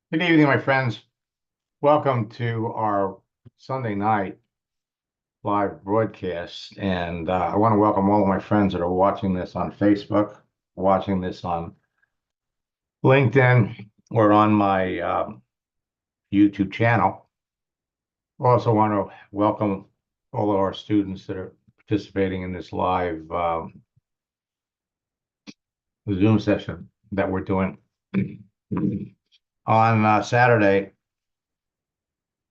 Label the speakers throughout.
Speaker 1: Good evening, my friends. Welcome to our Sunday night live broadcast. And I want to welcome all of my friends that are watching this on Facebook, watching this on LinkedIn, or on my YouTube channel. Also want to welcome all of our students that are participating in this live Zoom session that we're doing. On Saturday,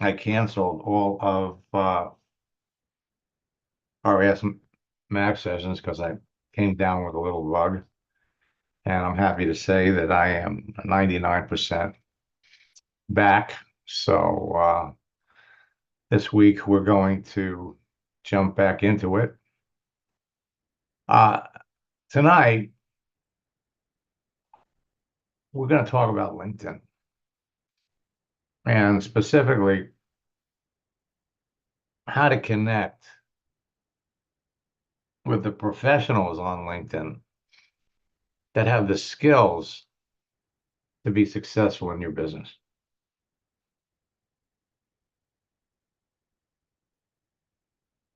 Speaker 1: I canceled all of our Max sessions because I came down with a little bug. And I'm happy to say that I am 99% back. So this week we're going to jump back into it. Uh, Tonight, we're going to talk about LinkedIn and specifically how to connect with the professionals on LinkedIn that have the skills to be successful in your business.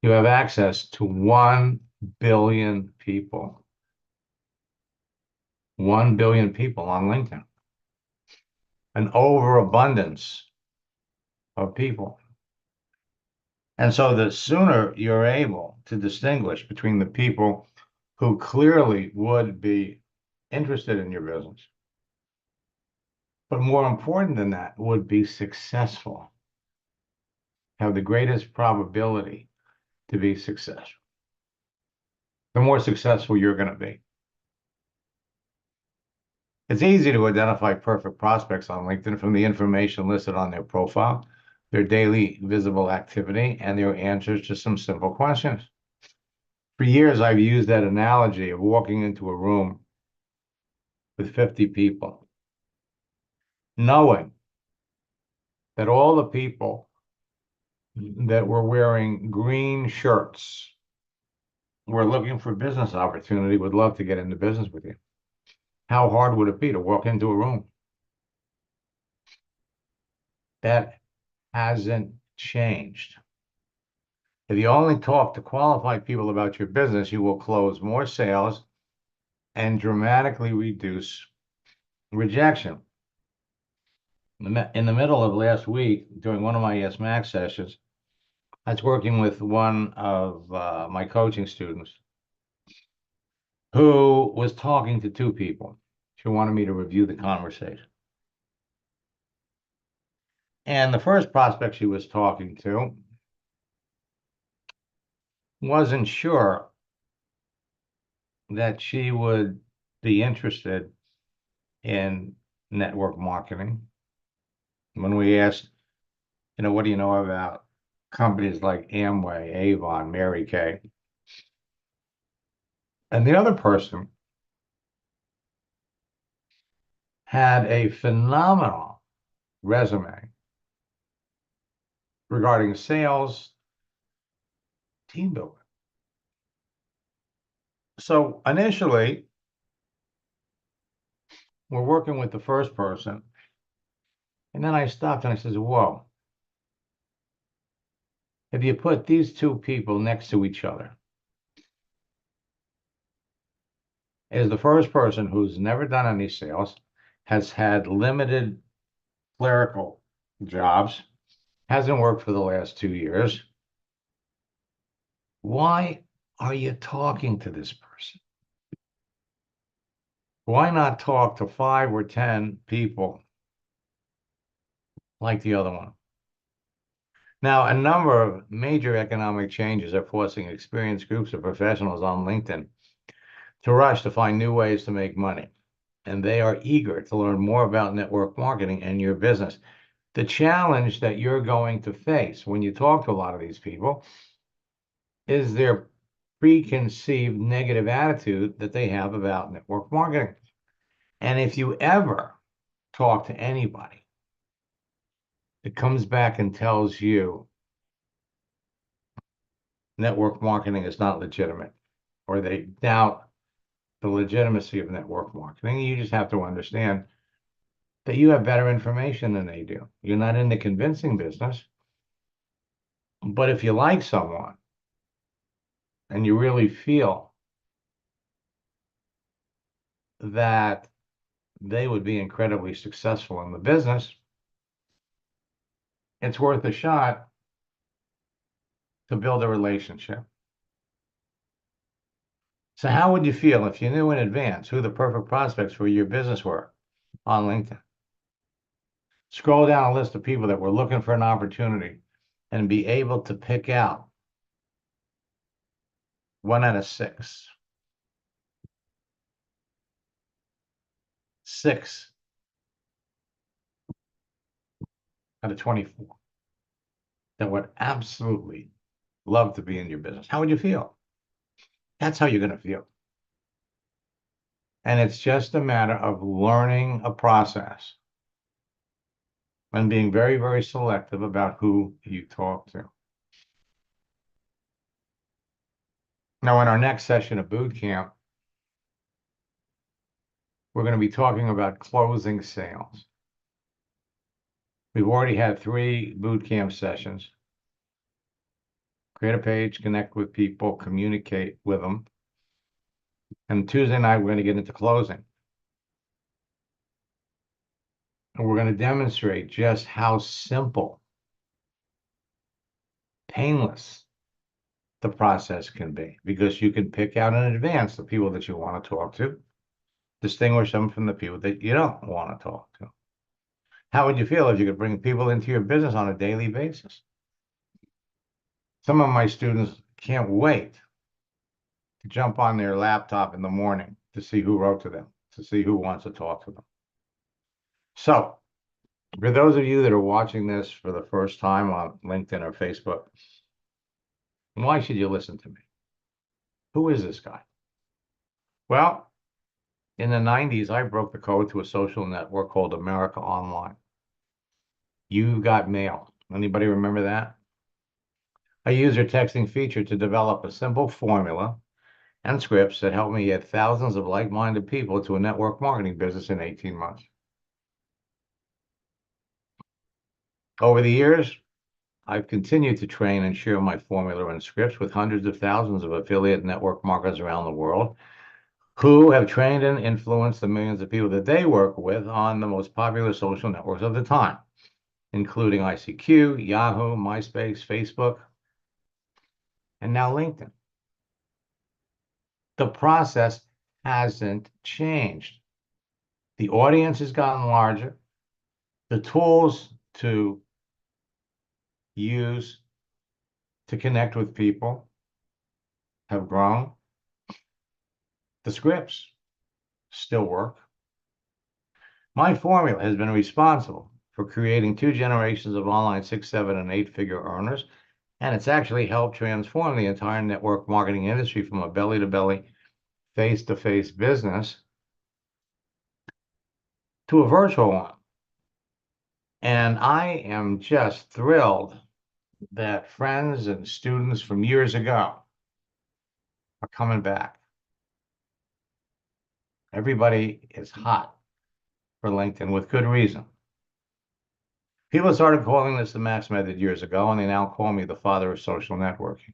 Speaker 1: You have access to 1 billion people. 1 billion people on LinkedIn. An overabundance of people. And so the sooner you're able to distinguish between the people who clearly would be interested in your business, but more important than that, would be successful, have the greatest probability to be successful, the more successful you're going to be. It's easy to identify perfect prospects on LinkedIn from the information listed on their profile, their daily visible activity, and their answers to some simple questions. For years, I've used that analogy of walking into a room with 50 people, knowing that all the people that were wearing green shirts were looking for business opportunity, would love to get into business with you. How hard would it be to walk into a room? That hasn't changed. If you only talk to qualified people about your business, you will close more sales and dramatically reduce rejection. In the middle of last week, during one of my Yes Max sessions, I was working with one of my coaching students who was talking to two people. She wanted me to review the conversation. And the first prospect she was talking to wasn't sure that she would be interested in network marketing. When we asked, what do you know about companies like Amway, Avon, Mary Kay? And the other person had a phenomenal resume regarding sales, team building. So initially, we're working with the first person. And then I stopped and I said, whoa, if you put these two people next to each other, is the first person who's never done any sales, has had limited clerical jobs, hasn't worked for the last 2 years. Why are you talking to this person? Why not talk to 5 or 10 people like the other one? Now, a number of major economic changes are forcing experienced groups of professionals on LinkedIn to rush to find new ways to make money. And they are eager to learn more about network marketing and your business. The challenge that you're going to face when you talk to a lot of these people is their preconceived negative attitude that they have about network marketing. And if you ever talk to anybody that comes back and tells you network marketing is not legitimate, or they doubt the legitimacy of network marketing, you just have to understand that you have better information than they do. You're not in the convincing business. But if you like someone and you really feel that they would be incredibly successful in the business, it's worth a shot to build a relationship. So how would you feel if you knew in advance who the perfect prospects for your business were on LinkedIn? Scroll down a list of people that were looking for an opportunity and be able to pick out 1 out of 6. 6 out of 24 that would absolutely love to be in your business. How would you feel? That's how you're going to feel. And it's just a matter of learning a process and being very, very selective about who you talk to. Now, in our next session of boot camp, we're going to be talking about closing sales. We've already had 3 boot camp sessions. Create a page, connect with people, communicate with them. And Tuesday night, we're going to get into closing. And we're going to demonstrate just how simple, painless the process can be, because you can pick out in advance the people that you want to talk to, distinguish them from the people that you don't want to talk to. How would you feel if you could bring people into your business on a daily basis? Some of my students can't wait to jump on their laptop in the morning to see who wrote to them, to see who wants to talk to them. So, for those of you that are watching this for the first time on LinkedIn or Facebook, why should you listen to me? Who is this guy? Well, in the 90s, I broke the code to a social network called America Online. You got mail. Anybody remember that? I used their texting feature to develop a simple formula and scripts that helped me add thousands of like-minded people to a network marketing business in 18 months. Over the years, I've continued to train and share my formula and scripts with hundreds of thousands of affiliate network marketers around the world who have trained and influenced the millions of people that they work with on the most popular social networks of the time, including ICQ, Yahoo, MySpace, Facebook, and now LinkedIn. The process hasn't changed. The audience has gotten larger. The tools to use to connect with people have grown. The scripts still work. My formula has been responsible for creating 2 generations of online 6, 7, and 8-figure earners, and it's actually helped transform the entire network marketing industry from a belly-to-belly, face-to-face business to a virtual one. And I am just thrilled that friends and students from years ago are coming back. Everybody is hot for LinkedIn with good reason. People started calling this the Max Method years ago, and they now call me the father of social networking.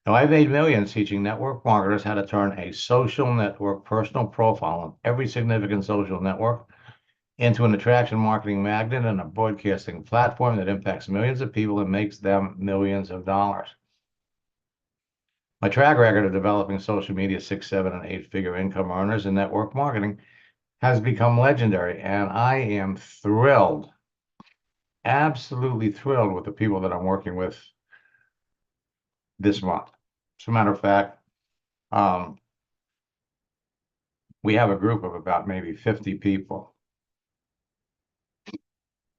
Speaker 1: Now, I've made millions teaching network marketers how to turn a social network personal profile on every significant social network into an attraction marketing magnet and a broadcasting platform that impacts millions of people and makes them millions of dollars. My track record of developing social media 6, 7, and 8-figure income earners in network marketing has become legendary, and I am thrilled, absolutely thrilled with the people that I'm working with this month. As a matter of fact, we have a group of about maybe 50 people.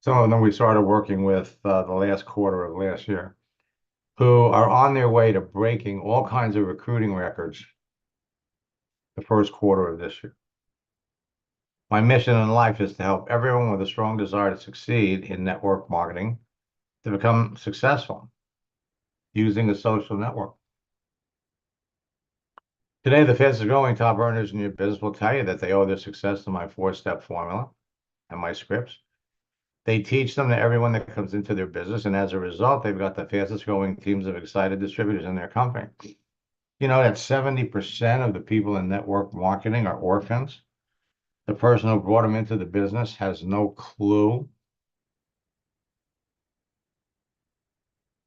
Speaker 1: Some of them we started working with the last quarter of last year, who are on their way to breaking all kinds of recruiting records the first quarter of this year. My mission in life is to help everyone with a strong desire to succeed in network marketing to become successful using a social network. Today, the fastest growing top earners in your business will tell you that they owe their success to my 4-step formula and my scripts. They teach them to everyone that comes into their business, and as a result, they've got the fastest growing teams of excited distributors in their company. You know that 70% of the people in network marketing are orphans. The person who brought them into the business has no clue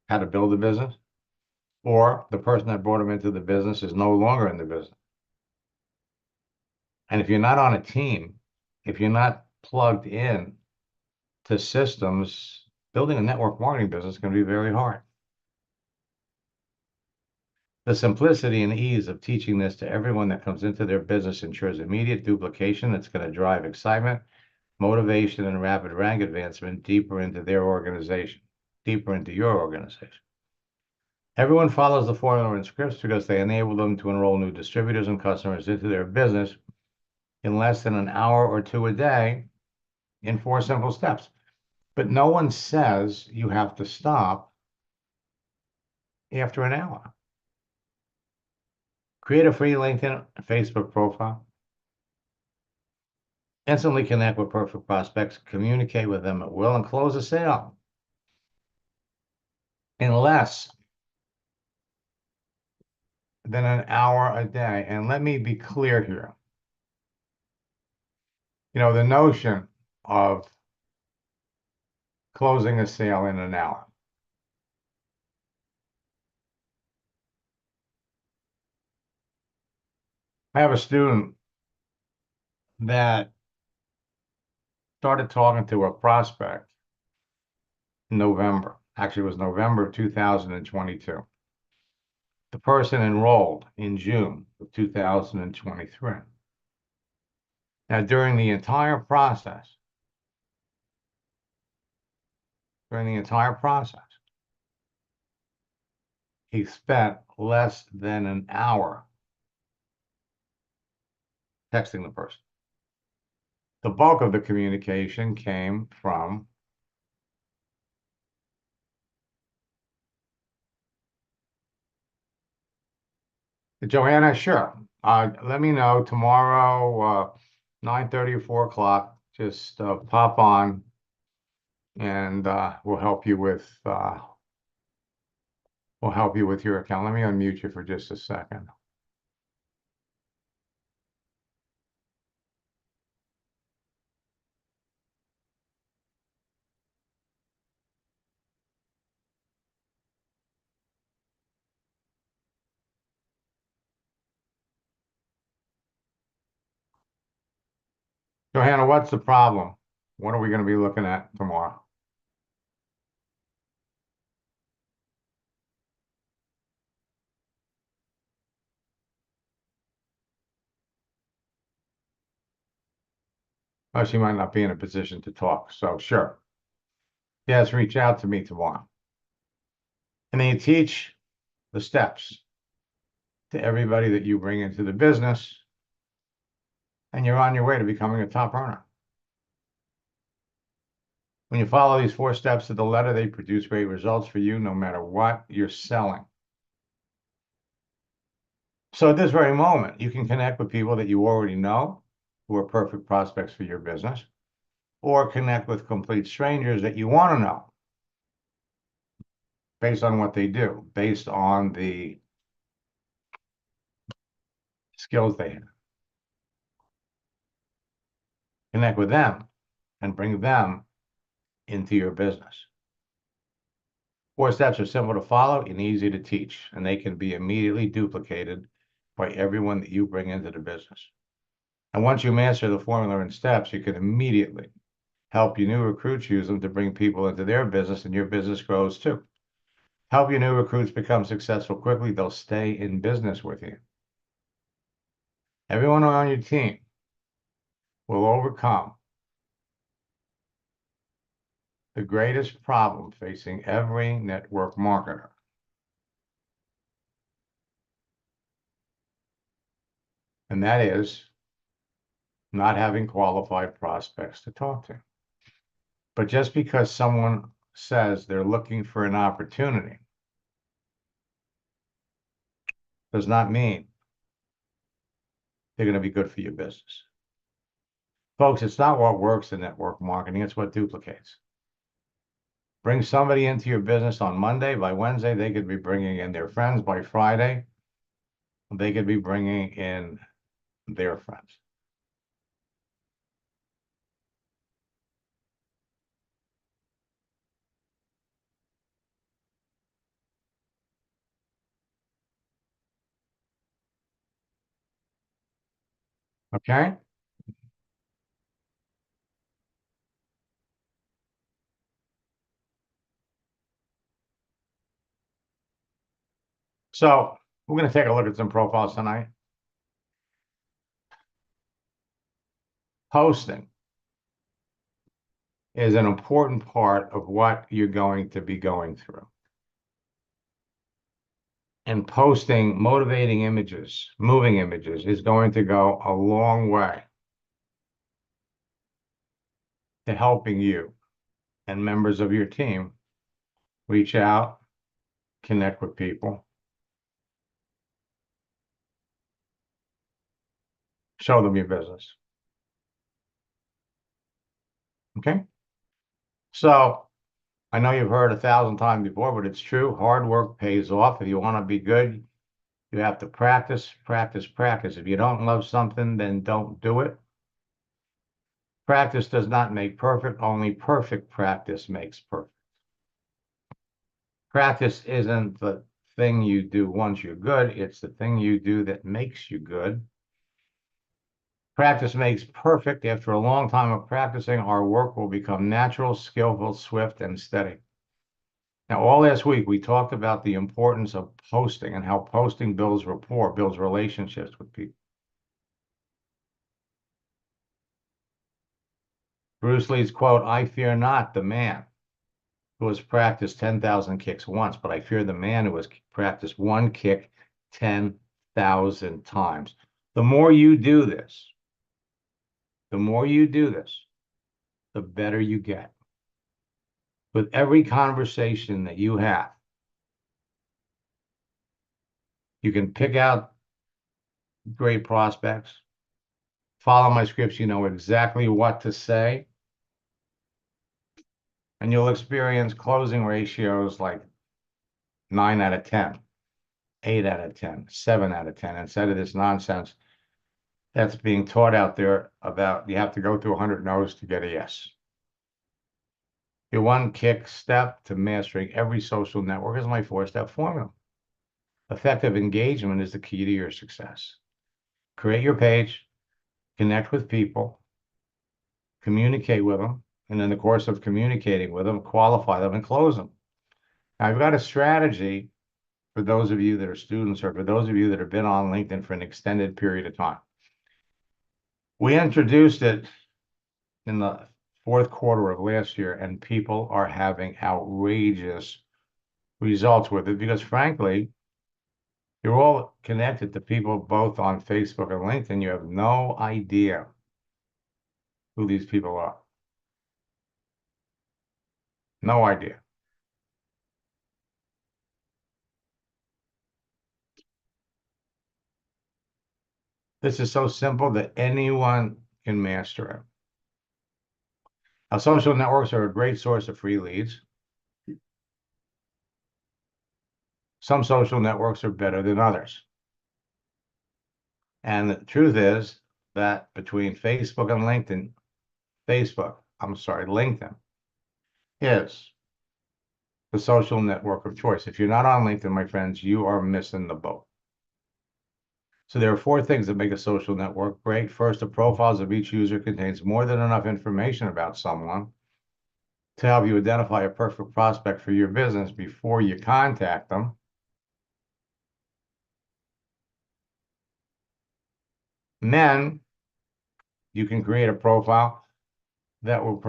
Speaker 1: how to build a business, or the person that brought them into the business is no longer in the business. And if you're not on a team, if you're not plugged in to systems, building a network marketing business is going to be very hard. The simplicity and ease of teaching this to everyone that comes into their business ensures immediate duplication that's going to drive excitement, motivation, and rapid rank advancement deeper into their organization, deeper into your organization. Everyone follows the formula and scripts because they enable them to enroll new distributors and customers into their business in less than an hour or two a day in 4 simple steps. But no one says you have to stop after an hour. Create a free LinkedIn and Facebook profile. Instantly connect with perfect prospects, communicate with them at will, and close a sale in less than an hour a day. And let me be clear here. You know, the notion of closing a sale in an hour. I have a student that started talking to a prospect in November. Actually, it was November 2022. The person enrolled in June of 2023. Now, during the entire process, he spent less than an hour texting the person. The bulk of the communication came from Joanna. Sure. Let me know tomorrow, 9:30 or 4 o'clock. Just pop on, and we'll help you with your account. Let me unmute you for just a second. Johanna, what's the problem? What are we going to be looking at tomorrow? Oh, she might not be in a position to talk, so sure. Yes, reach out to me tomorrow. And then you teach the steps to everybody that you bring into the business, and you're on your way to becoming a top earner. When you follow these 4 steps to the letter, they produce great results for you no matter what you're selling. So at this very moment, you can connect with people that you already know who are perfect prospects for your business, or connect with complete strangers that you want to know based on what they do, based on the skills they have. Connect with them and bring them into your business. 4 steps are simple to follow and easy to teach, and they can be immediately duplicated by everyone that you bring into the business. And once you master the formula and steps, you can immediately help your new recruits use them to bring people into their business, and your business grows too. Help your new recruits become successful quickly. They'll stay in business with you. Everyone on your team will overcome the greatest problem facing every network marketer. And that is not having qualified prospects to talk to. But just because someone says they're looking for an opportunity does not mean they're going to be good for your business. Folks, it's not what works in network marketing, it's what duplicates. Bring somebody into your business on Monday. By Wednesday, they could be bringing in their friends. By Friday, they could be bringing in their friends. Okay? So we're going to take a look at some profiles tonight. Posting is an important part of what you're going to be going through. And posting motivating images, moving images, is going to go a long way to helping you and members of your team reach out, connect with people, show them your business. Okay? So I know you've heard 1,000 times before, but it's true. Hard work pays off. If you want to be good, you have to practice, practice, practice. If you don't love something, then don't do it. Practice does not make perfect. Only perfect practice makes perfect. Practice isn't the thing you do once you're good. It's the thing you do that makes you good. Practice makes perfect. After a long time of practicing, our work will become natural, skillful, swift, and steady. Now, all last week, we talked about the importance of posting and how posting builds rapport, builds relationships with people. Bruce Lee's quote, "I fear not the man who has practiced 10,000 kicks once, but I fear the man who has practiced one kick 10,000 times." The more you do this, the more you do this, the better you get. With every conversation that you have, you can pick out great prospects, follow my scripts, you know exactly what to say, and you'll experience closing ratios like 9 out of 10, 8 out of 10, 7 out of 10, instead of this nonsense that's being taught out there about you have to go through 100 no's to get a yes. Your one kick step to mastering every social network is my 4-step formula. Effective engagement is the key to your success. Create your page, connect with people, communicate with them, and in the course of communicating with them, qualify them and close them. Now, I've got a strategy for those of you that are students or for those of you that have been on LinkedIn for an extended period of time. We introduced it in the fourth quarter of last year, and people are having outrageous results with it because, frankly, you're all connected to people both on Facebook and LinkedIn. You have no idea who these people are. No idea. This is so simple that anyone can master it. Now, social networks are a great source of free leads. Some social networks are better than others. And the truth is that between Facebook and LinkedIn, LinkedIn is the social network of choice. If you're not on LinkedIn, my friends, you are missing the boat. So there are 4 things that make a social network great. First, the profiles of each user contains more than enough information about someone to help you identify a perfect prospect for your business before you contact them. And then you can create a profile that will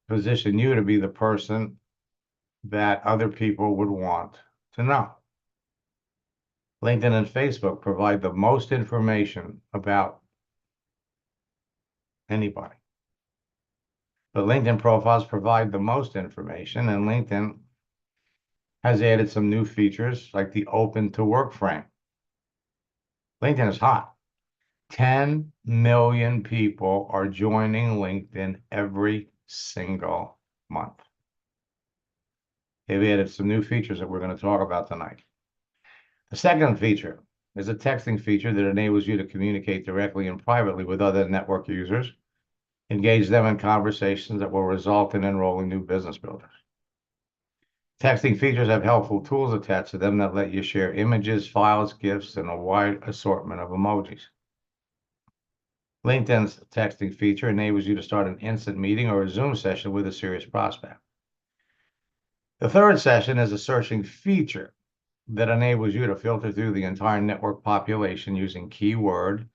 Speaker 1: position you to be the person that other people would want to know. LinkedIn and Facebook provide the most information about anybody. But LinkedIn profiles provide the most information, and LinkedIn has added some new features like the open to work frame. LinkedIn is hot. 10 million people are joining LinkedIn every single month. They've added some new features that we're going to talk about tonight. The second feature is a texting feature that enables you to communicate directly and privately with other network users, engage them in conversations that will result in enrolling new business builders. Texting features have helpful tools attached to them that let you share images, files, GIFs, and a wide assortment of emojis. LinkedIn's texting feature enables you to start an instant meeting or a Zoom session with a serious prospect. The third session is a searching feature that enables you to filter through the entire network population using keyword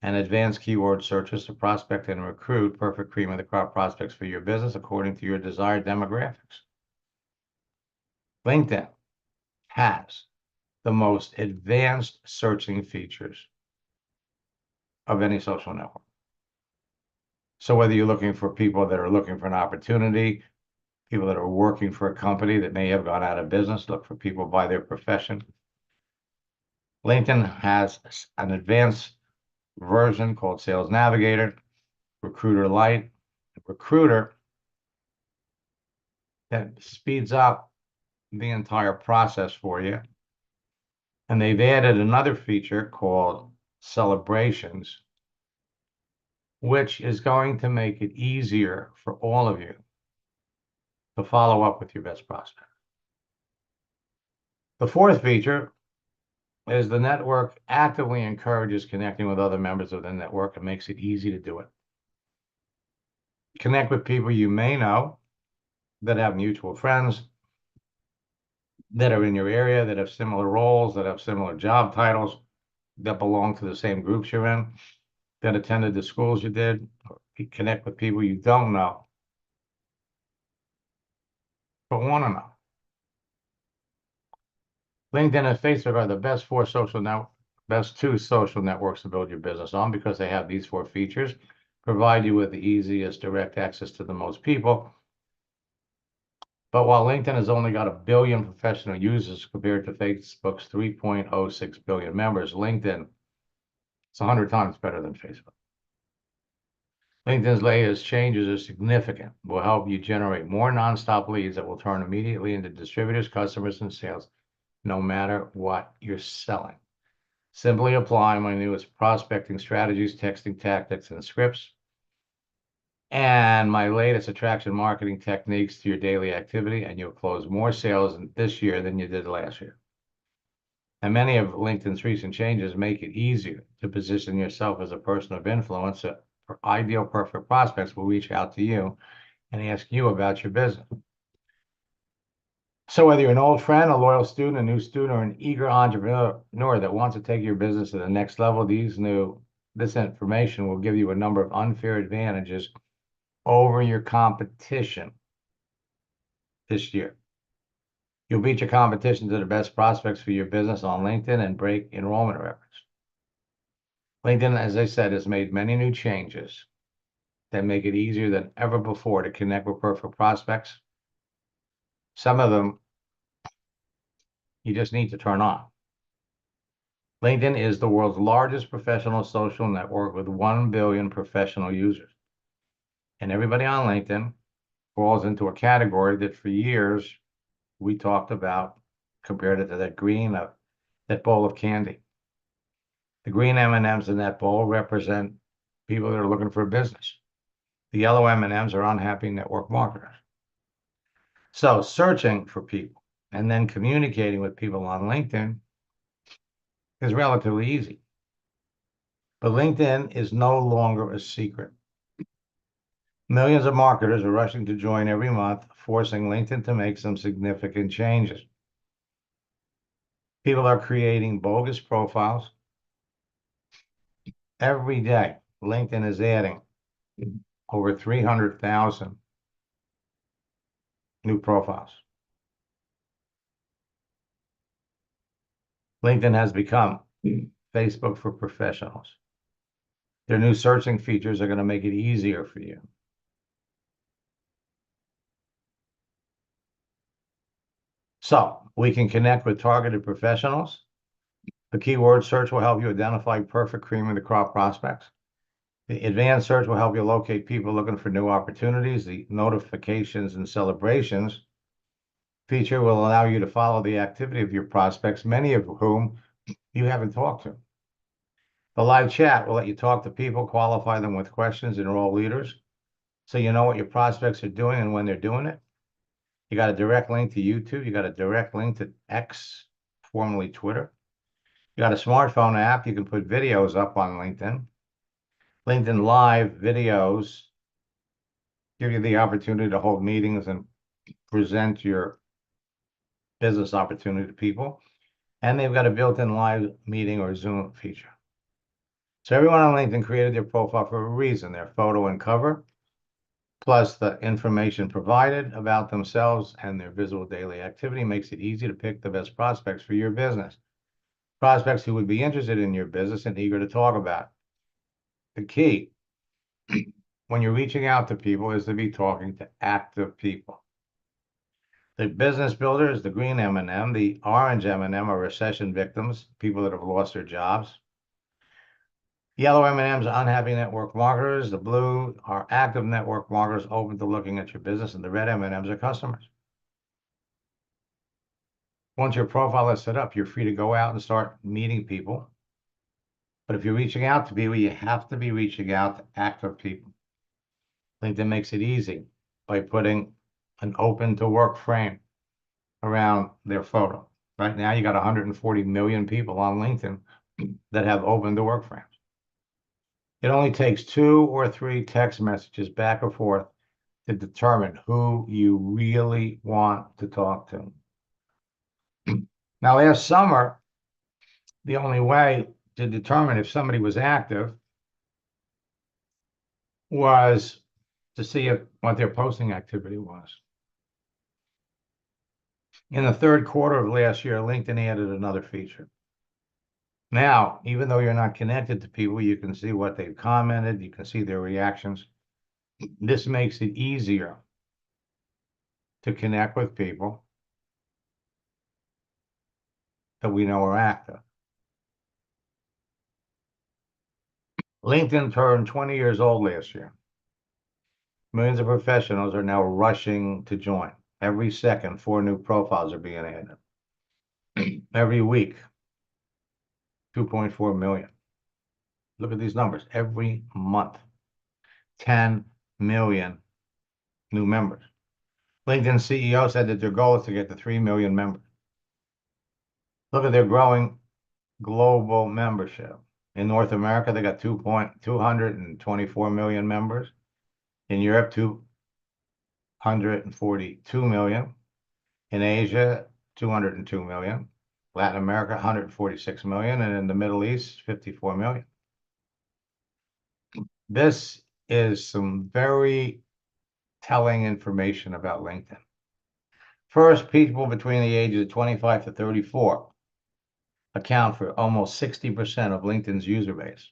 Speaker 1: and advanced keyword searches to prospect and recruit perfect cream of the crop prospects for your business according to your desired demographics. LinkedIn has the most advanced searching features of any social network. So whether you're looking for people that are looking for an opportunity, people that are working for a company that may have gone out of business, look for people by their profession, LinkedIn has an advanced version called Sales Navigator, Recruiter Lite, Recruiter that speeds up the entire process for you. And they've added another feature called Celebrations, which is going to make it easier for all of you to follow up with your best prospect. The fourth feature is the network actively encourages connecting with other members of the network and makes it easy to do it. Connect with people you may know that have mutual friends, that are in your area, that have similar roles, that have similar job titles, that belong to the same groups you're in, that attended the schools you did. Connect with people you don't know, but want to know. LinkedIn and Facebook are the best two social networks to build your business on because they have these four features, provide you with the easiest direct access to the most people. But while LinkedIn has only got 1 billion professional users compared to Facebook's 3.06 billion members, LinkedIn is 100 times better than Facebook. LinkedIn's latest changes are significant, will help you generate more nonstop leads that will turn immediately into distributors, customers, and sales, no matter what you're selling. Simply apply my newest prospecting strategies, texting tactics, and scripts, and my latest attraction marketing techniques to your daily activity, and you'll close more sales this year than you did last year. And many of LinkedIn's recent changes make it easier to position yourself as a person of influence for ideal perfect prospects will reach out to you and ask you about your business. So whether you're an old friend, a loyal student, a new student, or an eager entrepreneur that wants to take your business to the next level, this information will give you a number of unfair advantages over your competition this year. You'll beat your competition to the best prospects for your business on LinkedIn and break enrollment records. LinkedIn, as I said, has made many new changes that make it easier than ever before to connect with perfect prospects. Some of them you just need to turn on. LinkedIn is the world's largest professional social network with 1 billion professional users. And everybody on LinkedIn falls into a category that for years we talked about, compared it to that bowl of candy. The green M&Ms in that bowl represent people that are looking for a business. The yellow M&Ms are unhappy network marketers. So searching for people and then communicating with people on LinkedIn is relatively easy. But LinkedIn is no longer a secret. Millions of marketers are rushing to join every month, forcing LinkedIn to make some significant changes. People are creating bogus profiles. Every day, LinkedIn is adding over 300,000 new profiles. LinkedIn has become Facebook for professionals. Their new searching features are going to make it easier for you. So we can connect with targeted professionals The keyword search will help you identify perfect cream of the crop prospects. The advanced search will help you locate people looking for new opportunities. The notifications and celebrations feature will allow you to follow the activity of your prospects, many of whom you haven't talked to. The live chat will let you talk to people, qualify them with questions, enroll leaders, so you know what your prospects are doing and when they're doing it. You got a direct link to YouTube. You got a direct link to X, formerly Twitter. You got a smartphone app. You can put videos up on LinkedIn. LinkedIn Live videos give you the opportunity to hold meetings and present your business opportunity to people. And they've got a built-in live meeting or Zoom feature. So everyone on LinkedIn created their profile for a reason, their photo and cover, plus the information provided about themselves and their visible daily activity makes it easy to pick the best prospects for your business. Prospects who would be interested in your business and eager to talk about it. The key when you're reaching out to people is to be talking to active people. The business builders, the green M&M, the orange M&M are recession victims, people that have lost their jobs. Yellow M&Ms are unhappy network marketers. The blue are active network marketers open to looking at your business, and the red M&Ms are customers. Once your profile is set up, you're free to go out and start meeting people. But if you're reaching out to people, you have to be reaching out to active people. LinkedIn makes it easy by putting an open to work frame around their photo. Right now, you got 140 million people on LinkedIn that have open to work frames. It only takes 2 or 3 text messages back and forth to determine who you really want to talk to. Now, last summer, the only way to determine if somebody was active was to see what their posting activity was. In the third quarter of last year, LinkedIn added another feature. Now, even though you're not connected to people, you can see what they've commented, you can see their reactions. This makes it easier to connect with people that we know are active. LinkedIn turned 20 years old last year. Millions of professionals are now rushing to join. Every second, 4 new profiles are being added. Every week, 2.4 million. Look at these numbers. Every month, 10 million new members. LinkedIn CEO said that their goal is to get to 3 million members. Look at their growing global membership. In North America, they got 224 million members. In Europe, 242 million. In Asia, 202 million. Latin America, 146 million. And in the Middle East, 54 million. This is some very telling information about LinkedIn. First, people between the ages of 25 to 34 account for almost 60% of LinkedIn's user base.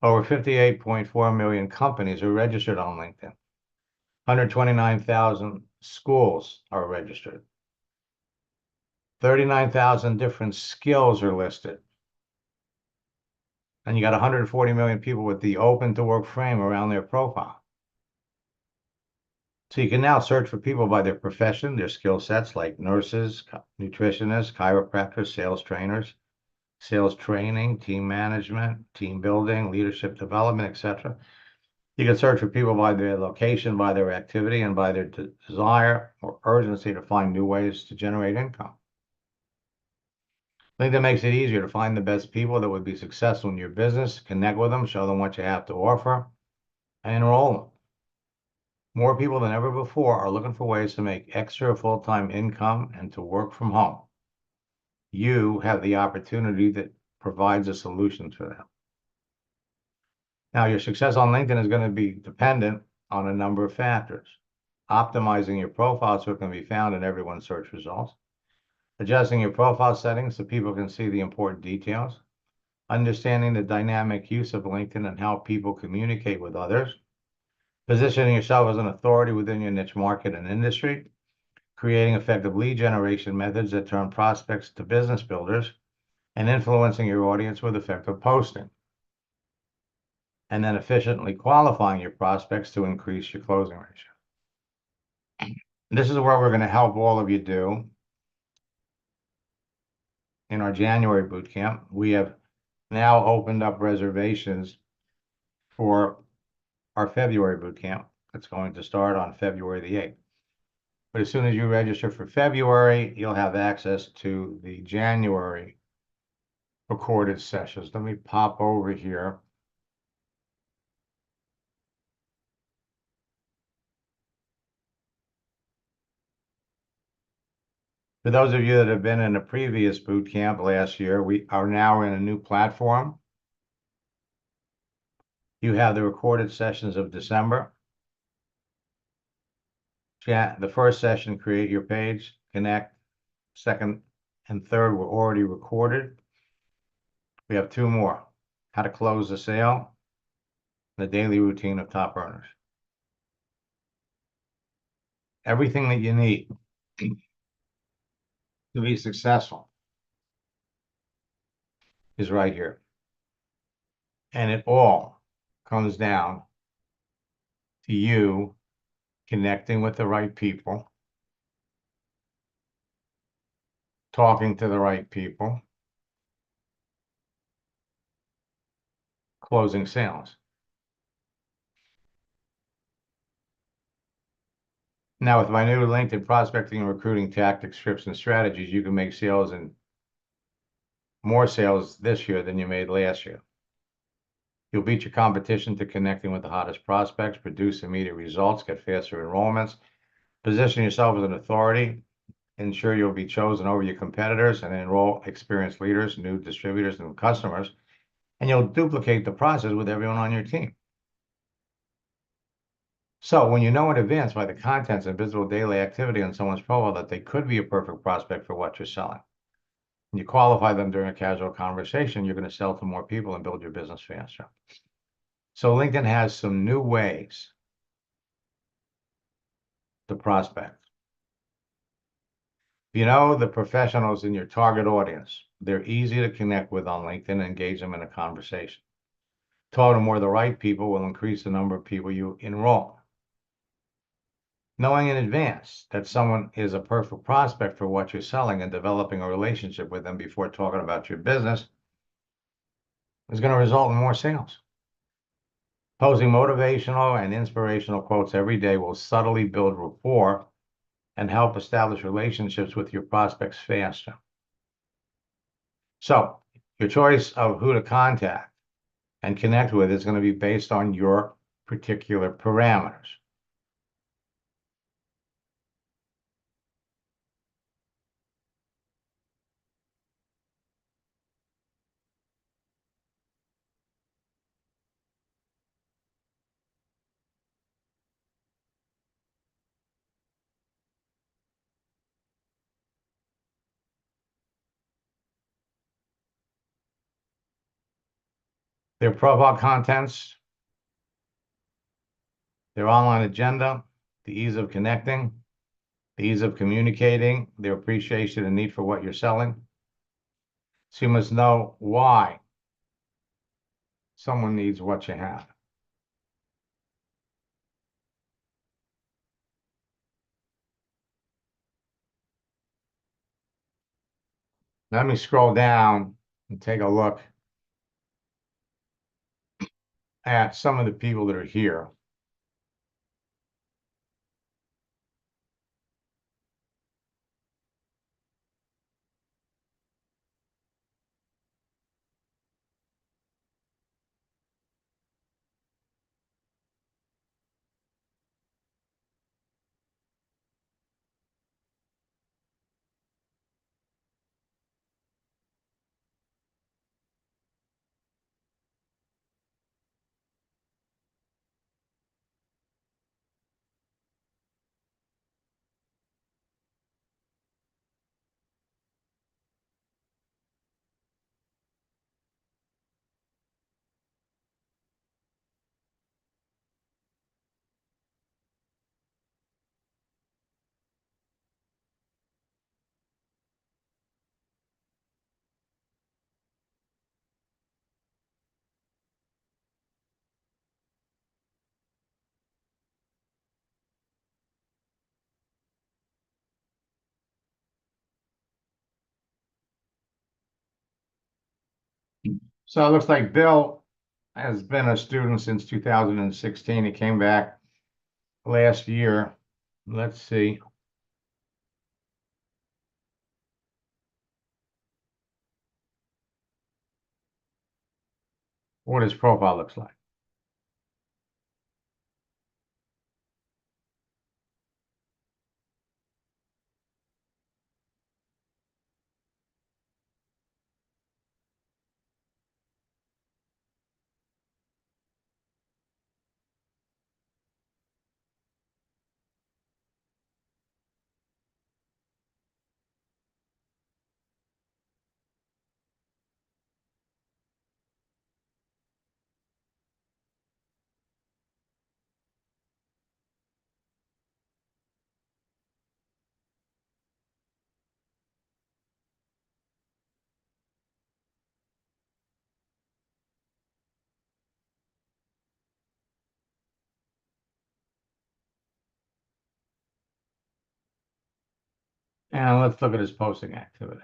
Speaker 1: Over 58.4 million companies are registered on LinkedIn. 129,000 schools are registered. 39,000 different skills are listed. And you got 140 million people with the open to work frame around their profile. So you can now search for people by their profession, their skill sets like nurses, nutritionists, chiropractors, sales trainers, sales training, team management, team building, leadership development, etc. You can search for people by their location, by their activity, and by their desire or urgency to find new ways to generate income. LinkedIn makes it easier to find the best people that would be successful in your business, connect with them, show them what you have to offer, and enroll them. More people than ever before are looking for ways to make extra full-time income and to work from home. You have the opportunity that provides a solution for them. Now, your success on LinkedIn is going to be dependent on a number of factors. Optimizing your profile so it can be found in everyone's search results. Adjusting your profile settings so people can see the important details. Understanding the dynamic use of LinkedIn and how people communicate with others. Positioning yourself as an authority within your niche market and industry. Creating effective lead generation methods that turn prospects to business builders. and influencing your audience with effective posting, and then efficiently qualifying your prospects to increase your closing ratio. This is what we're going to help all of you do in our January boot camp. We have now opened up reservations for our February boot camp. That's going to start on February the 8th. But as soon as you register for February, you'll have access to the January recorded sessions. Let me pop over here. For those of you that have been in a previous boot camp last year, we are now in a new platform. You have the recorded sessions of December. The first session, create your page, connect. Second and third were already recorded. We have two more: how to close the sale, the daily routine of top earners. Everything that you need to be successful is right here. And it all comes down to you connecting with the right people, talking to the right people, closing sales. Now, with my new LinkedIn prospecting and recruiting tactics, scripts, and strategies, you can make sales and more sales this year than you made last year. You'll beat your competition to connecting with the hottest prospects, produce immediate results, get faster enrollments, position yourself as an authority, ensure you'll be chosen over your competitors, and enroll experienced leaders, new distributors, and customers, and you'll duplicate the process with everyone on your team. So when you know in advance by the contents and visible daily activity on someone's profile that they could be a perfect prospect for what you're selling, and you qualify them during a casual conversation, you're going to sell to more people and build your business faster. So LinkedIn has some new ways to prospect. You know the professionals in your target audience. They're easy to connect with on LinkedIn and engage them in a conversation. Talking to more of the right people will increase the number of people you enroll. Knowing in advance that someone is a perfect prospect for what you're selling and developing a relationship with them before talking about your business is going to result in more sales. Posting motivational and inspirational quotes every day will subtly build rapport and help establish relationships with your prospects faster. So your choice of who to contact and connect with is going to be based on your particular parameters. Their profile contents, their online agenda, the ease of connecting, the ease of communicating, their appreciation and need for what you're selling. So you must know why someone needs what you have. Let me scroll down and take a look at some of the people that are here. So it looks like Bill has been a student since 2016. He came back last year. Let's see what his profile looks like. And let's look at his posting activity.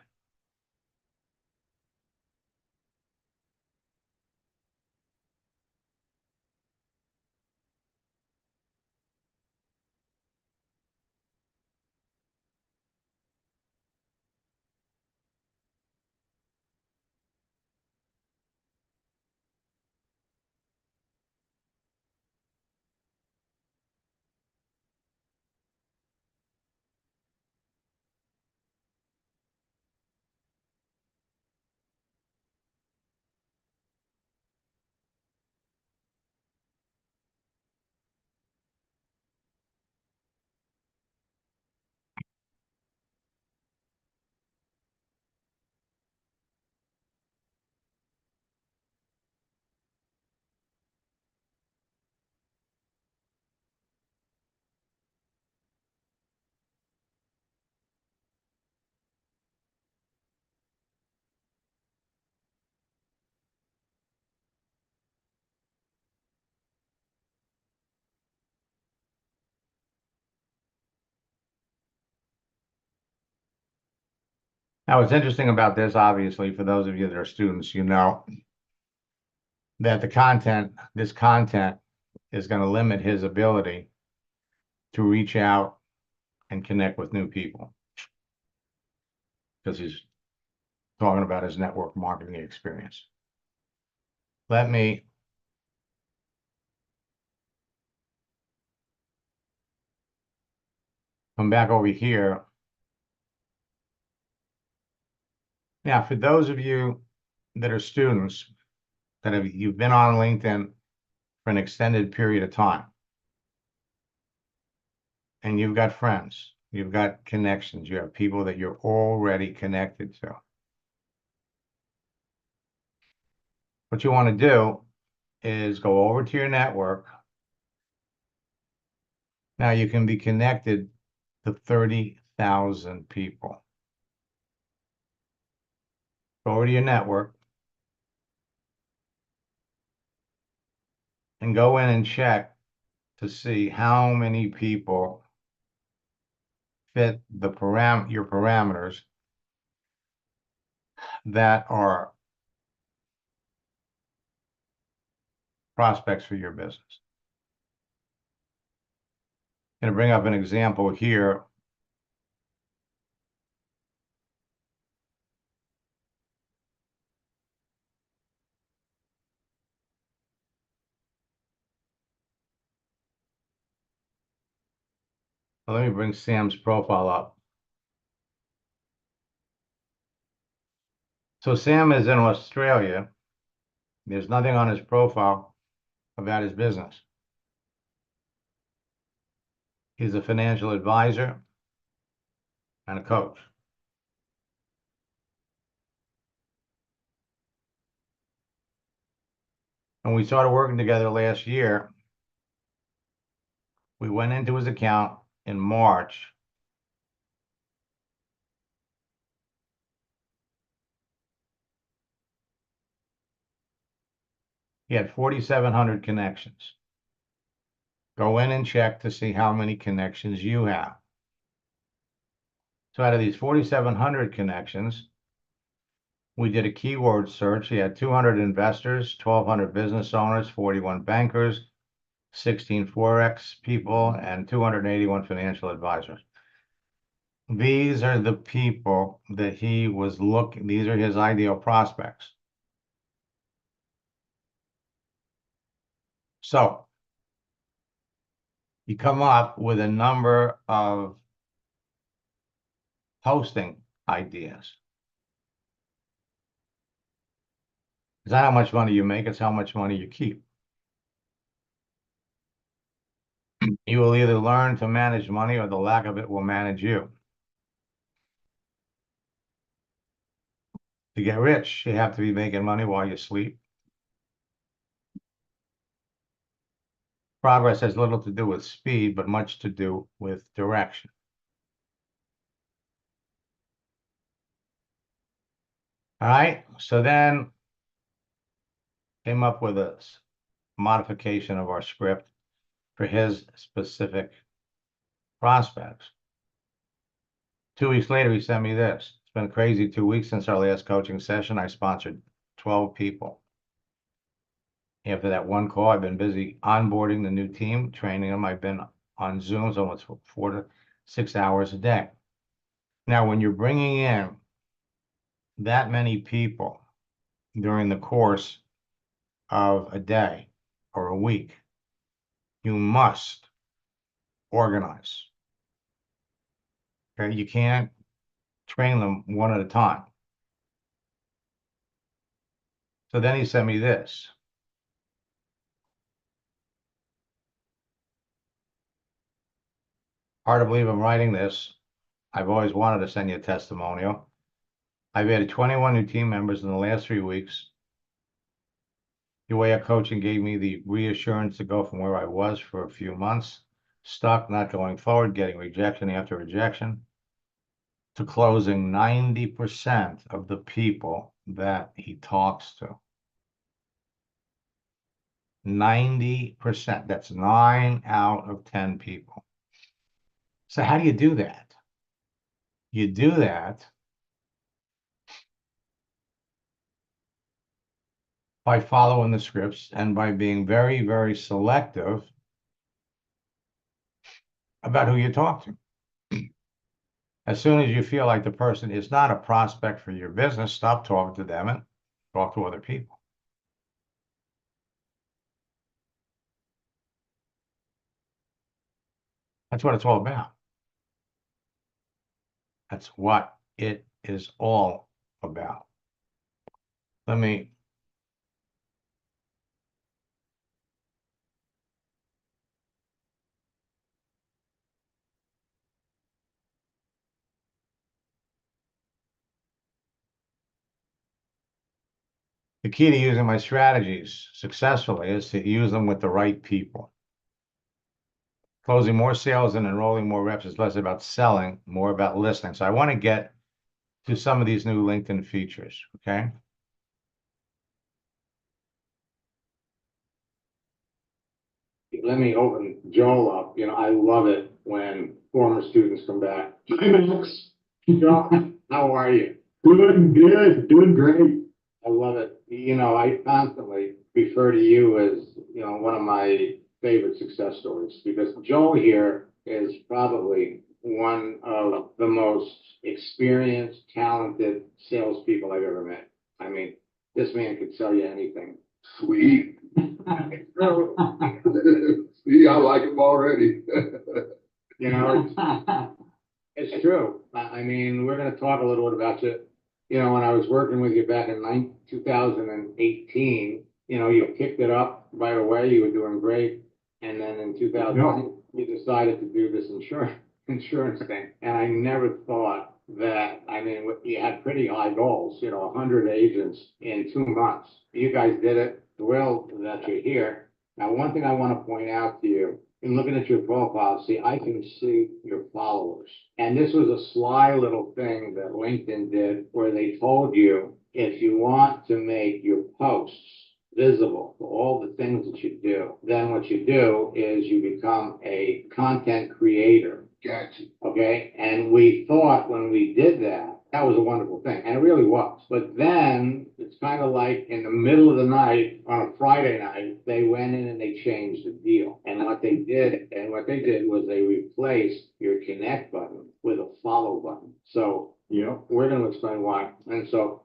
Speaker 1: Now, what's interesting about this, obviously, for those of you that are students, you know that this content is going to limit his ability to reach out and connect with new people because he's talking about his network marketing experience. Let me come back over here. Now, for those of you that are students you've been on LinkedIn for an extended period of time, and you've got friends, you've got connections, you have people that you're already connected to. What you want to do is go over to your network. Now you can be connected to 30,000 people. Go over to your network and go in and check to see how many people fit your parameters that are prospects for your business. I'm going to bring up an example here. Well, let me bring Sam's profile up. So Sam is in Australia. There's nothing on his profile about his business. He's a financial advisor and a coach. When we started working together last year, we went into his account in March. He had 4,700 connections. Go in and check to see how many connections you have. So out of these 4,700 connections, We did a keyword search. He had 200 investors, 1,200 business owners, 41 bankers, 16 Forex people, and 281 financial advisors. These are the people that he was looking, these are his ideal prospects. So you come up with a number of posting ideas. It's not how much money you make, it's how much money you keep. You will either learn to manage money or the lack of it will manage you. To get rich, you have to be making money while you sleep. Progress has little to do with speed, but much to do with direction. All right, so then came up with a modification of our script for his specific prospects. 2 weeks later, he sent me this. It's been crazy 2 weeks since our last coaching session. I sponsored 12 people. After that one call, I've been busy onboarding the new team, training them. I've been on Zooms almost 4 to 6 hours a day. Now, when you're bringing in that many people during the course of a day or a week, you must organize. Okay, you can't train them one at a time. So then he sent me this. Hard to believe I'm writing this. I've always wanted to send you a testimonial. I've added 21 new team members in the last 3 weeks. Your way of coaching gave me the reassurance to go from where I was for a few months, stuck, not going forward, getting rejection after rejection, to closing 90% of the people that he talks to. 90%. That's 9 out of 10 people. So how do you do that? You do that by following the scripts and by being very, very selective about who you talk to. As soon as you feel like the person is not a prospect for your business, stop talking to them and talk to other people. That's what it's all about. That's what it is all about. Let me The key to using my strategies successfully is to use them with the right people. Closing more sales and enrolling more reps is less about selling, more about listening. So I want to get to some of these new LinkedIn features, okay? Let me open Joel up. You know, I love it when former students come back. Hi, Max. Joel, how are you? Good, doing great. I love it. You know, I constantly refer to you as, you know, one of my favorite success stories because Joel here is probably one of the most experienced, talented salespeople I've ever met. I mean, this man could sell you anything. Sweet. See, I like him already. You know, it's true. I mean, we're going to talk a little bit about you. You know, when I was working with you back in 2018, you know, you picked it up right away. You were doing great. And then in 2009, you decided to do this insurance thing. And I never thought that, I mean, you had pretty high goals, you know, 100 agents in 2 months. You guys did it. Thrilled that you're here. Now, one thing I want to point out to you, in looking at your profile, see, I can see your followers. And this was a sly little thing that LinkedIn did where they told you, if you want to make your posts visible for all the things that you do, then what you do is you become a content creator
Speaker 2: Gotcha.
Speaker 3: Okay, and we thought when we did that, that was a wonderful thing, and it really was. But then it's kind of like in the middle of the night on a Friday night, they went in and they changed the deal. And what they did was they replaced your connect button with a follow button. So
Speaker 2: Yeah.
Speaker 3: we're going to explain why. And so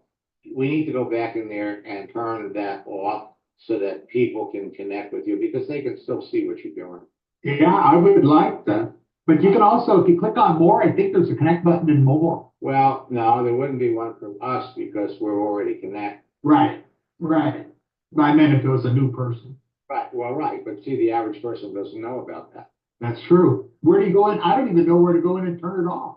Speaker 3: we need to go back in there and turn that off so that people can connect with you because they can still see what you're doing.
Speaker 2: Yeah, I would like that. But you can also, if you click on more, I think there's a connect button in more.
Speaker 3: Well, no, there wouldn't be one from us because we're already connected.
Speaker 2: Right, right. But I meant if it was a new person.
Speaker 3: Right, well, right, but see, the average person doesn't know about that.
Speaker 2: That's true. Where do you go in? I don't even know where to go in and turn it off.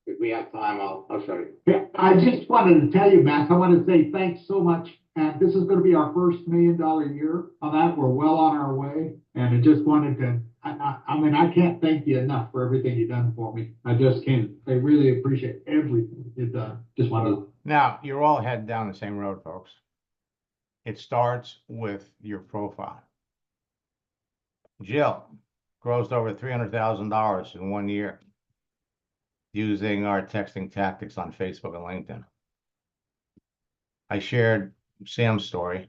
Speaker 3: If we have time, I'll show you.
Speaker 2: Yeah, I just wanted to tell you, Max, I want to say thanks so much. And this is going to be our first $1 million year on that. We're well on our way. And I just wanted to, I mean, I can't thank you enough for everything you've done for me. I just can't. I really appreciate everything you've done. Just wanted to.
Speaker 1: Now, you're all heading down the same road, folks. It starts with your profile. Jill grossed over $300,000 in 1 year using our texting tactics on Facebook and LinkedIn. I shared Sam's story.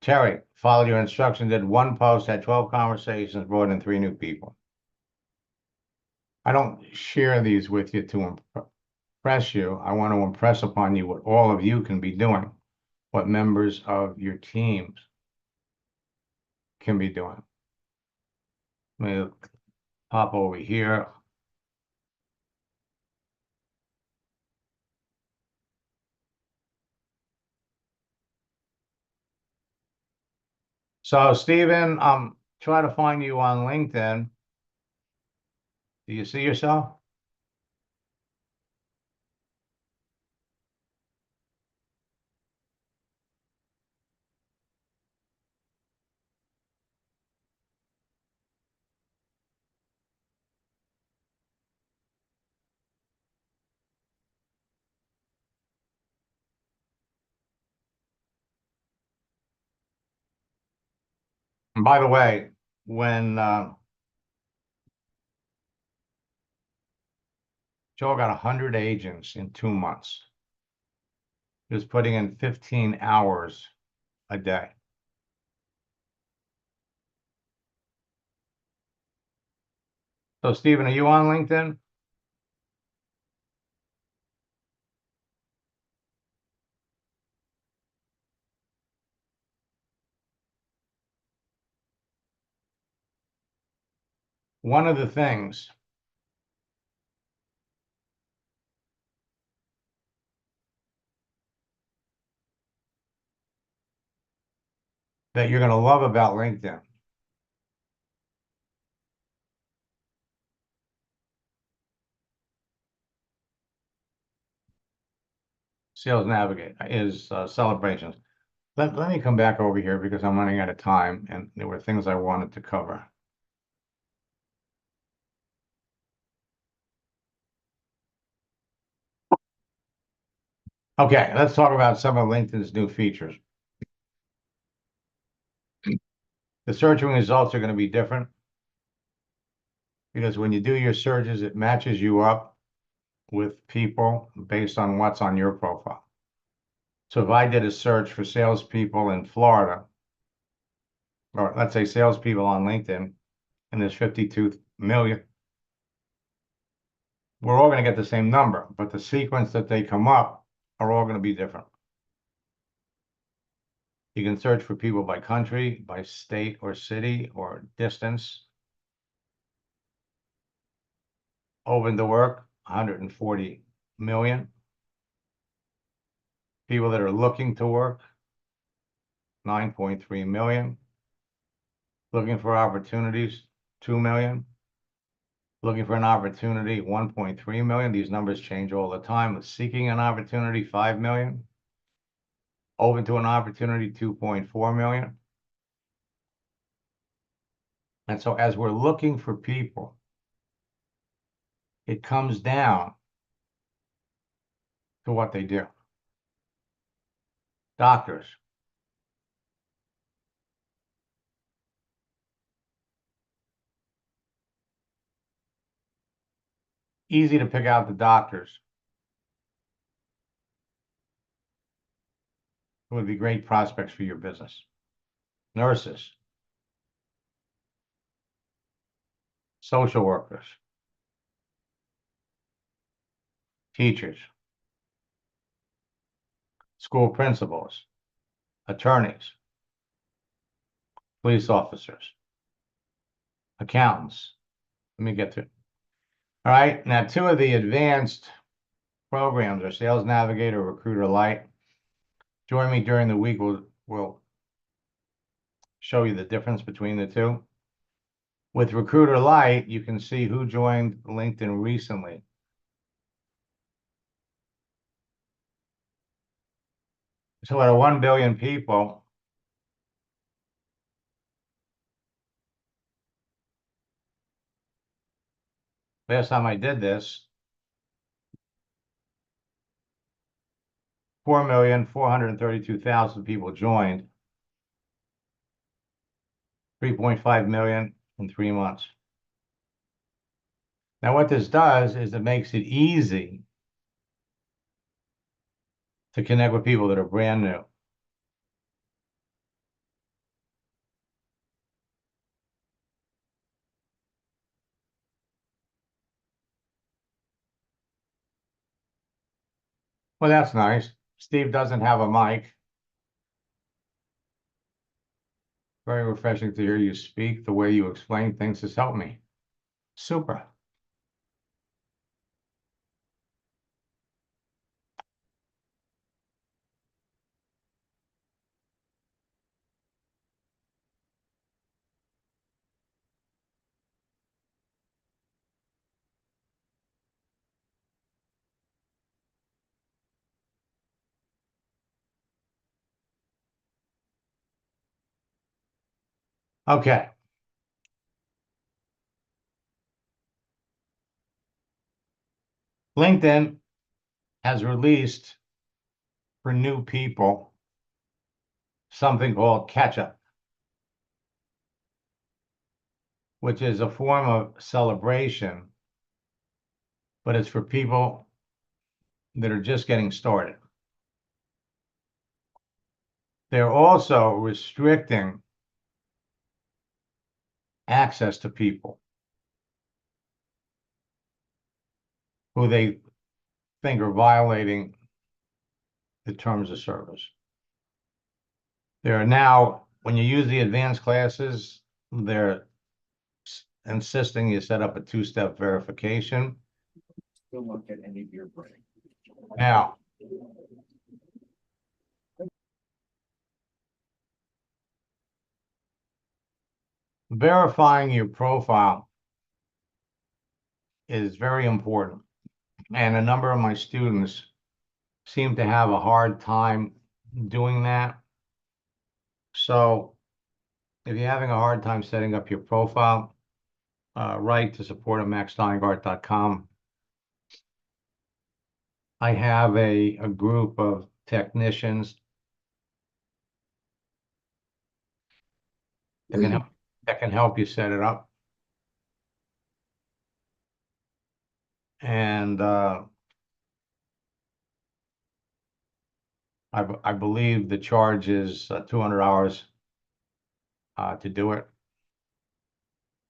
Speaker 1: Terry followed your instructions, did one post, had 12 conversations, brought in 3 new people. I don't share these with you to impress you. I want to impress upon you what all of you can be doing, what members of your teams can be doing. Let me pop over here. So, Stephen, try to find you on LinkedIn. Do you see yourself? And by the way, when Joe got 100 agents in 2 months, he was putting in 15 hours a day. So, Stephen, are you on LinkedIn? One of the things that you're going to love about LinkedIn Sales Navigate is celebrations. Let me come back over here because I'm running out of time and there were things I wanted to cover. Okay, let's talk about some of LinkedIn's new features. The searching results are going to be different because when you do your searches, it matches you up with people based on what's on your profile. So if I did a search for salespeople in Florida, or let's say salespeople on LinkedIn, and there's 52 million, we're all going to get the same number, but the sequence that they come up are all going to be different. You can search for people by country, by state or city or distance. Open to work, 140 million. People that are looking to work, 9.3 million. Looking for opportunities, 2 million. Looking for an opportunity, 1.3 million. These numbers change all the time. Seeking an opportunity, 5 million. Open to an opportunity, 2.4 million. And so as we're looking for people, it comes down to what they do. Doctors, easy to pick out the doctors who would be great prospects for your business. Nurses, social workers, teachers, school principals, attorneys, police officers, accountants. Let me get to it. All right, now 2 of the advanced programs are Sales Navigator, Recruiter Lite. Join me during the week. We'll show you the difference between the 2. With Recruiter Lite, you can see who joined LinkedIn recently. So out of 1 billion people, last time I did this, 4,432,000 people joined, 3.5 million in 3 months. Now, what this does is it makes it easy to connect with people that are brand new. Well, that's nice. Steve doesn't have a mic. Very refreshing to hear you speak. The way you explain things has helped me. Super. Okay. LinkedIn has released for new people something called catch-up, which is a form of celebration, but it's for people that are just getting started. They're also restricting access to people who they think are violating the terms of service. There are now, when you use the advanced classes, they're insisting you set up a 2-step verification.
Speaker 4: Still not get any of your brain.
Speaker 1: Now, verifying your profile is very important. And a number of my students seem to have a hard time doing that. So if you're having a hard time setting up your profile, write to support@maxsteingart.com. I have a group of technicians that can help you set it up. And I believe the charge is $200 to do it.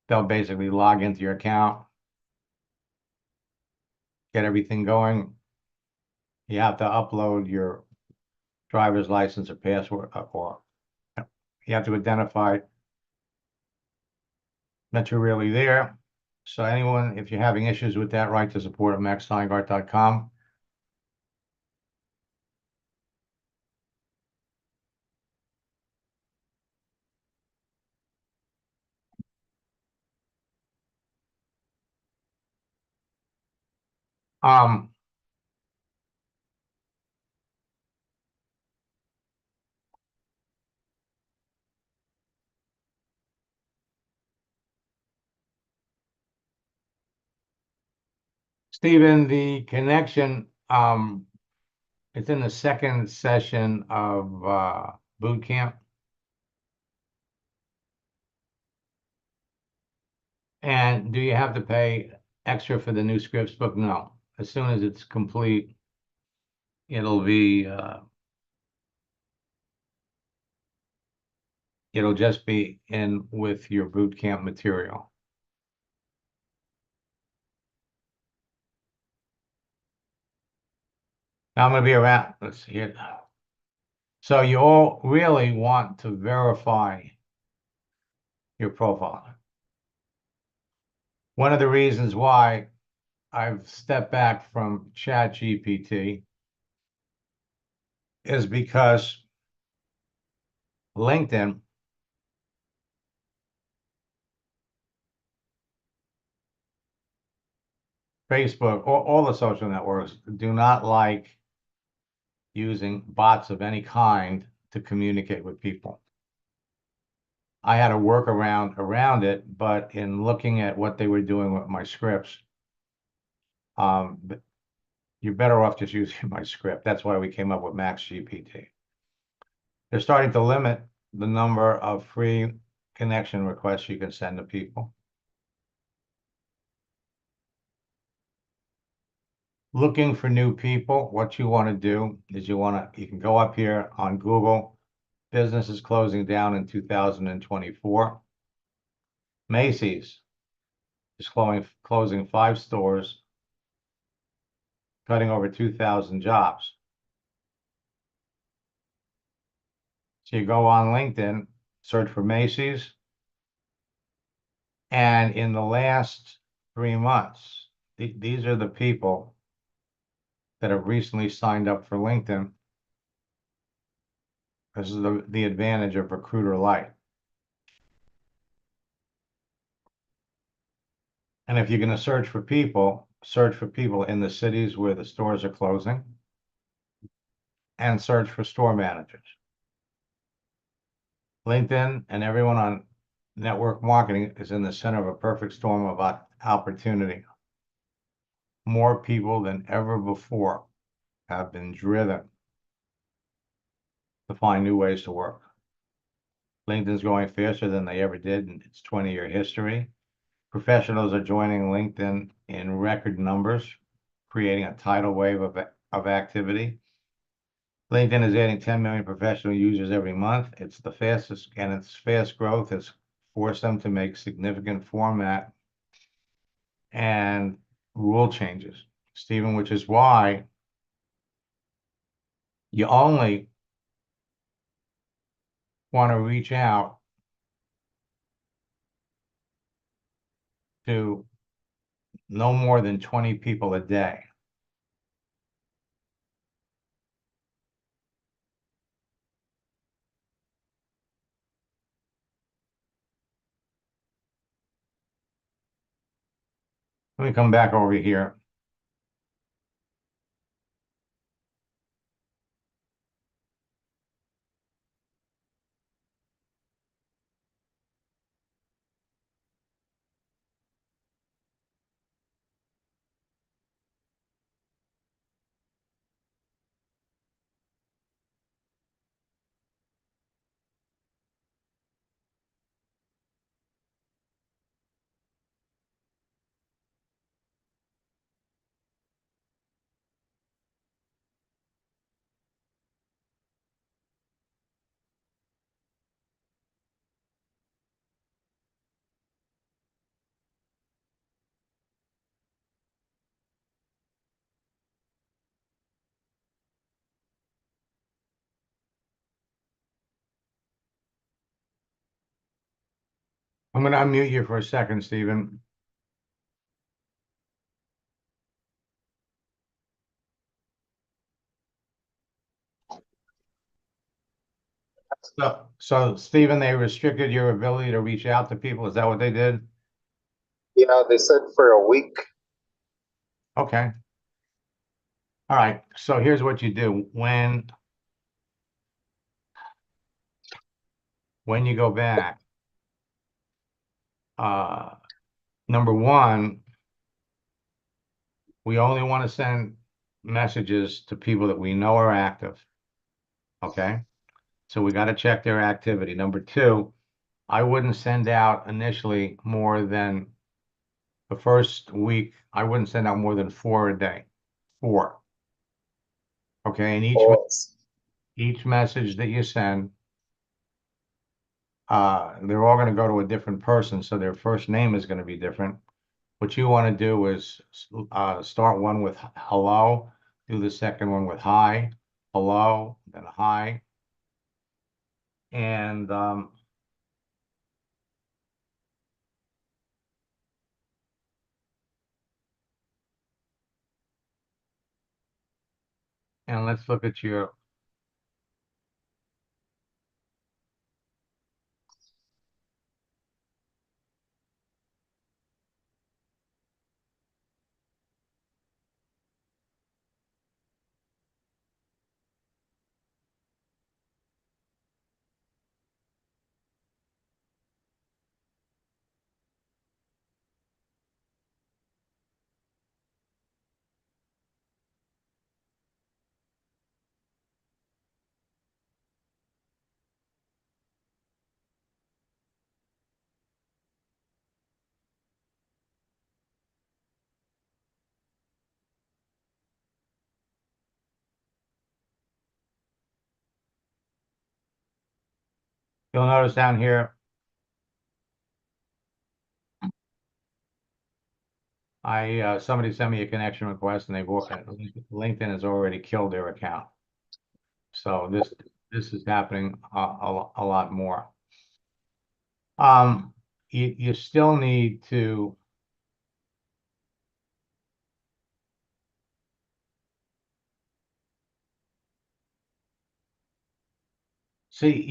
Speaker 1: They'll basically log into your account, get everything going. You have to upload your driver's license or password, or you have to identify that you're really there. So anyone, if you're having issues with that, write to support@maxsteingart.com. Stephen, the connection, it's in the second session of boot camp. And do you have to pay extra for the new scripts book? No. As soon as it's complete, it'll be it'll just be in with your boot camp material. Now I'm going to be around. Let's see here. So you all really want to verify your profile. One of the reasons why I've stepped back from ChatGPT is because LinkedIn Facebook, all the social networks do not like using bots of any kind to communicate with people. I had a workaround around it, but in looking at what they were doing with my scripts, you're better off just using my script. That's why we came up with Max GPT. They're starting to limit the number of free connection requests you can send to people. Looking for new people, what you want to do is you can go up here on Google. Business is closing down in 2024. Macy's is closing 5 stores, cutting over 2,000 jobs. So you go on LinkedIn, search for Macy's, and in the last 3 months, these are the people that have recently signed up for LinkedIn. This is the advantage of Recruiter Lite. And if you're going to search for people in the cities where the stores are closing, and search for store managers. LinkedIn and everyone on network marketing is in the center of a perfect storm of opportunity. More people than ever before have been driven to find new ways to work. LinkedIn's growing faster than they ever did in its 20-year history. Professionals are joining LinkedIn in record numbers, creating a tidal wave of activity. LinkedIn is adding 10 million professional users every month. It's the fastest, and its fast growth has forced them to make significant format and rule changes, Stephen, which is why you only want to reach out to no more than 20 people a day. Let me come back over here. I'm going to unmute you for a second, Stephen. So Stephen, they restricted your ability to reach out to people. Is that what they did?
Speaker 5: Yeah, they said for a week.
Speaker 1: Okay. All right. So here's what you do. When you go back, number one, we only want to send messages to people that we know are active. Okay. So we got to check their activity. Number two, I wouldn't send out initially more than the first week, I wouldn't send out more than 4 a day. 4. Okay, and
Speaker 5: Oh,
Speaker 1: each message that you send, they're all going to go to a different person, so their first name is going to be different. What you want to do is start one with hello, do the second one with hi, hello, then hi, and let's look at your. You'll notice down here, somebody sent me a connection request, and LinkedIn has already killed their account. So this is happening a lot more. You still need to see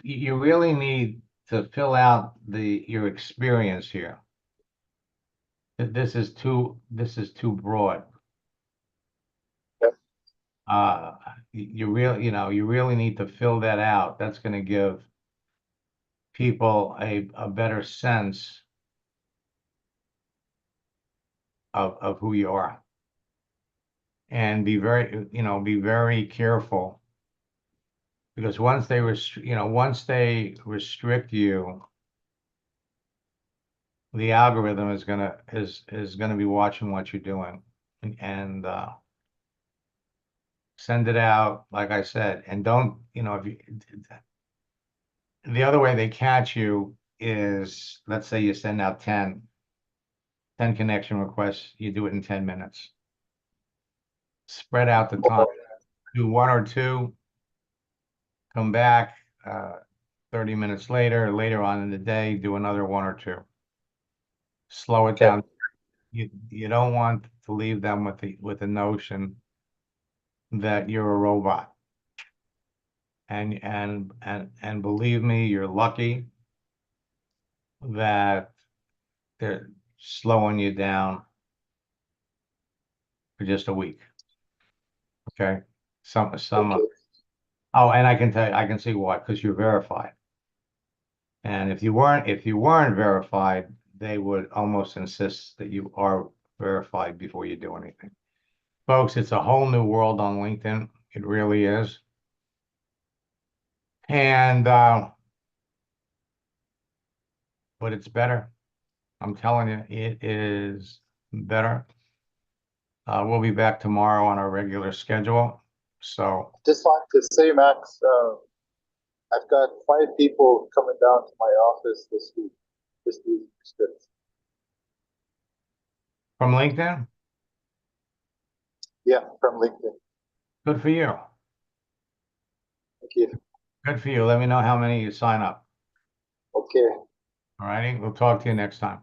Speaker 1: you really need to fill out your experience here. This is too broad.
Speaker 5: Yep.
Speaker 1: You really need to fill that out. That's going to give people a better sense of who you are. And be very careful, because once they restrict you, the algorithm is gonna be watching what you're doing, and send it out, like I said, and don't, the other way they catch you is, let's say you send out 10 connection requests, you do it in 10 minutes. Spread out the time. Do 1 or 2, come back 30 minutes later on in the day, do another 1 or 2. Slow it down. You don't want to leave them with the notion that you're a robot. And believe me, you're lucky that they're slowing you down for just a week. Okay.
Speaker 5: okay.
Speaker 1: Oh, and I can see why, because you're verified. And if you weren't verified, they would almost insist that you are verified before you do anything. Folks, it's a whole new world on LinkedIn. It really is. And but it's better. I'm telling you, it is better. We'll be back tomorrow on our regular schedule. So
Speaker 5: Just wanted to say, Max, I've got 5 people coming down to my office this week, just using scripts.
Speaker 1: from LinkedIn,
Speaker 5: Yeah, from LinkedIn.
Speaker 1: good for you.
Speaker 5: Thank you.
Speaker 1: Good for you. Let me know how many you sign up.
Speaker 5: Okay.
Speaker 1: All righty. We'll talk to you next time.